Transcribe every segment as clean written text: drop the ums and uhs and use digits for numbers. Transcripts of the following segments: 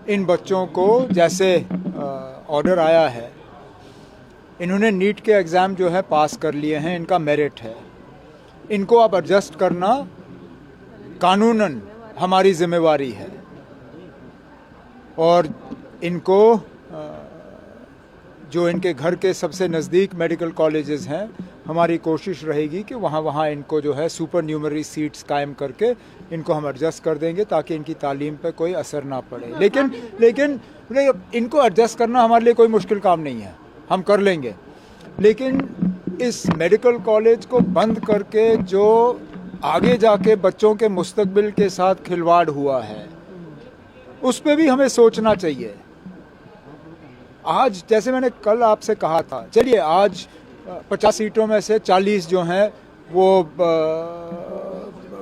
इन बच्चों को जैसे ऑर्डर आया है, इन्होंने नीट के एग्ज़ाम जो है पास कर लिए हैं, इनका मेरिट है, इनको अब एडजस्ट करना कानूनन हमारी जिम्मेवारी है और इनको जो इनके घर के सबसे नज़दीक मेडिकल कॉलेजेस हैं, हमारी कोशिश रहेगी कि वहाँ इनको जो है सुपर न्यूमरी सीट्स कायम करके इनको हम एडजस्ट कर देंगे ताकि इनकी तालीम पे कोई असर ना पड़े। लेकिन इनको एडजस्ट करना हमारे लिए कोई मुश्किल काम नहीं है, हम कर लेंगे। लेकिन इस मेडिकल कॉलेज को बंद करके जो आगे जाके बच्चों के मुस्तकबिल के साथ खिलवाड़ हुआ है, उस पर भी हमें सोचना चाहिए। आज जैसे मैंने कल आपसे कहा था, चलिए आज 50 सीटों में से 40 जो हैं वो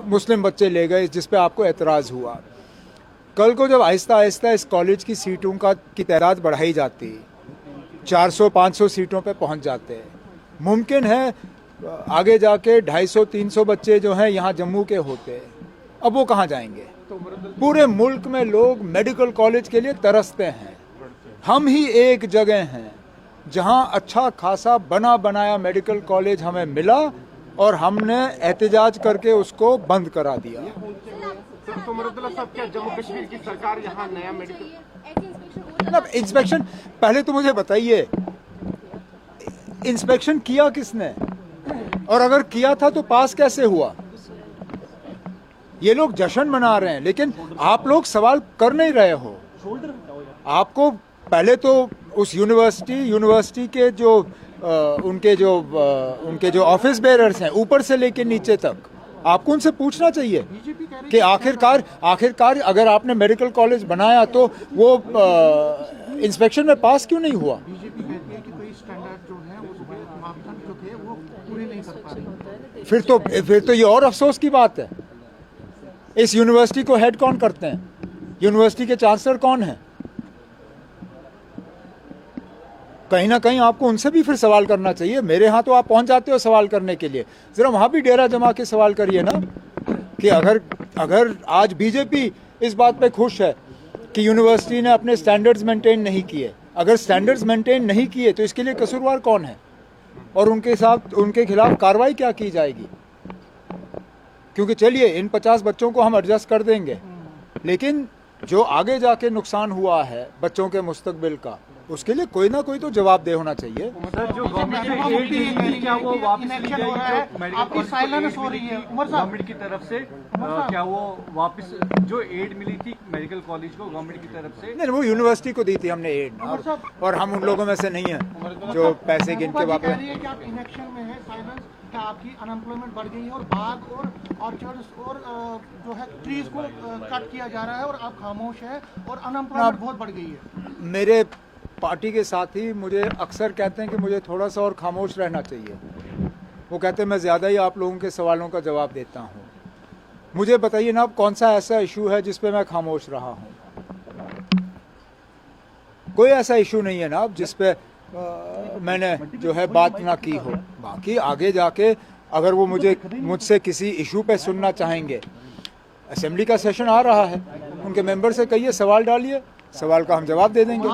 मुस्लिम बच्चे ले गए, जिस पे आपको एतराज़ हुआ। कल को जब आहिस्ता आहिस्ता इस कॉलेज की सीटों की तादाद बढ़ाई जाती, 400-500 सीटों पे पहुंच जाते हैं, मुमकिन है आगे जाके 250-300 बच्चे जो हैं यहाँ जम्मू के होते हैं। अब वो कहाँ जाएंगे? पूरे मुल्क में लोग मेडिकल कॉलेज के लिए तरसते हैं। हम ही एक जगह हैं जहां अच्छा खासा बना बनाया मेडिकल कॉलेज हमें मिला और हमने एहतजाज करके उसको बंद करा दिया। तो मुरद्दुल्ला साहब, क्या जम्मू कश्मीर की सरकार यहाँ नया मेडिकल इंस्पेक्शन, पहले तो मुझे बताइए इंस्पेक्शन किया किसने, और अगर किया था तो पास कैसे हुआ? ये लोग जश्न मना रहे हैं लेकिन आप लोग सवाल कर नहीं रहे हो। आपको पहले तो उस यूनिवर्सिटी के जो उनके जो ऑफिस बेरर्स हैं ऊपर से लेकर नीचे तक, आपको उनसे पूछना चाहिए कि आखिरकार अगर आपने मेडिकल कॉलेज बनाया तो वो इंस्पेक्शन में पास क्यों नहीं हुआ? बीजेपी कहती है कि कोई स्टैंडर्ड जो है वो मापदंड जो थे वो पूरे नहीं कर पा रही। फिर तो ये और अफसोस की बात है। इस यूनिवर्सिटी को हेड कौन करते हैं? यूनिवर्सिटी के चांसलर कौन है? कहीं ना कहीं आपको उनसे भी फिर सवाल करना चाहिए। मेरे यहाँ तो आप पहुंच जाते हो सवाल करने के लिए, जरा वहां भी डेरा जमा के सवाल करिए ना कि अगर आज बीजेपी इस बात पे खुश है कि यूनिवर्सिटी ने अपने स्टैंडर्ड्स मेंटेन नहीं किए, अगर स्टैंडर्ड्स मेंटेन नहीं किए तो इसके लिए कसूरवार कौन है और उनके खिलाफ कार्रवाई क्या की जाएगी? क्योंकि चलिए इन 50 बच्चों को हम एडजस्ट कर देंगे, लेकिन जो आगे जाके नुकसान हुआ है बच्चों के मुस्तकबिल का, उसके लिए कोई ना कोई तो जवाबदेह होना चाहिए। सर, जो गवर्नमेंट क्या वो वापस ली जाएगी? आपकी साइलेंस हो रही है गवर्नमेंट की तरफ से क्या वो वापस जो एड मिली थी मेडिकल कॉलेज को गवर्नमेंट की तरफ से? नहीं, वो यूनिवर्सिटी को दी थी हमने एड, और हम उन लोगों में से नहीं हैं जो पैसे गिन के वापस। आप इलेक्शन में है, साइलेंस, क्या आपकी अनएम्प्लॉयमेंट बढ़ गई है और बाग और ऑर्चर्ड्स और जो है ट्रीज को कट किया जा रहा है और आप खामोश है और अनएम्प्लॉयमेंट बहुत बढ़ गई है? मेरे पार्टी के साथी मुझे अक्सर कहते हैं कि मुझे थोड़ा सा और खामोश रहना चाहिए। वो कहते हैं मैं ज़्यादा ही आप लोगों के सवालों का जवाब देता हूँ। मुझे बताइए ना, अब कौन सा ऐसा इशू है जिस पे मैं खामोश रहा हूँ? कोई ऐसा इशू नहीं है ना अब जिस पे मैंने जो है बात ना की हो। बाकी आगे जाके अगर वो मुझसे किसी इशू पे सुनना चाहेंगे, असेंबली का सेशन आ रहा है, उनके मेंबर से कहिए, सवाल डालिए, सवाल का हम जवाब दे देंगे।